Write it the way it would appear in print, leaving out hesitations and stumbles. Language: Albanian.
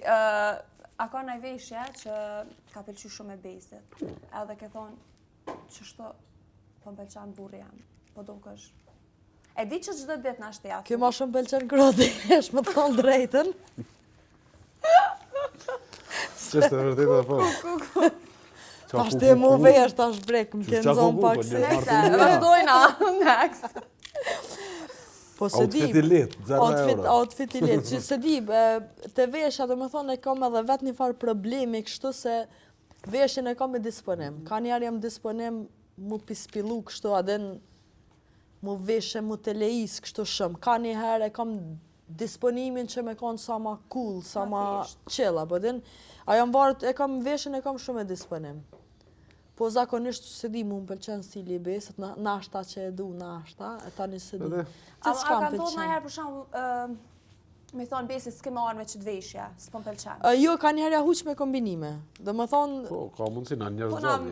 a ka nëjë veshje që ka pëlqy shumë e besit, edhe ke thonë që shto po më pëlqen burri jam, po do kësh. E di që çdo ditë na shtej aty. Kjo ma shumë pëlqen kërëdesh, më të thonë drejtën. Që është e vërtetë apo? Tash të mu vesh, tash brek, më të nëzonë pak se. Vazhdojna, next. Po se di, Outfit i letë, 0 euro. outfit i letë, që se di, të veshja dhe më thonë e kam edhe vetë një farë problemi, kështu se veshjen e kam me disponim. Ka njerë jam disponim mu pispilu kështu, adin mu veshje mu të lejis kështu shumë. Ka një herë e kam disponimin që me konë sa ma cool, sa ma chill, apo din, a jam varët, e kam veshjen e kam shumë e disponim. Po zakonisht se di mu më pëlqen stili i besit, nashta që e du nashta, e tani se di. A ka ndodhur ndonjëherë për shembull, me thonë besit s'ke marrë me ç't veshje, s'po më pëlqen. Jo, ka njerë ja huq me kombinime. Dhe më thonë... Po, ka mundësi na njerëz Po gjallë. na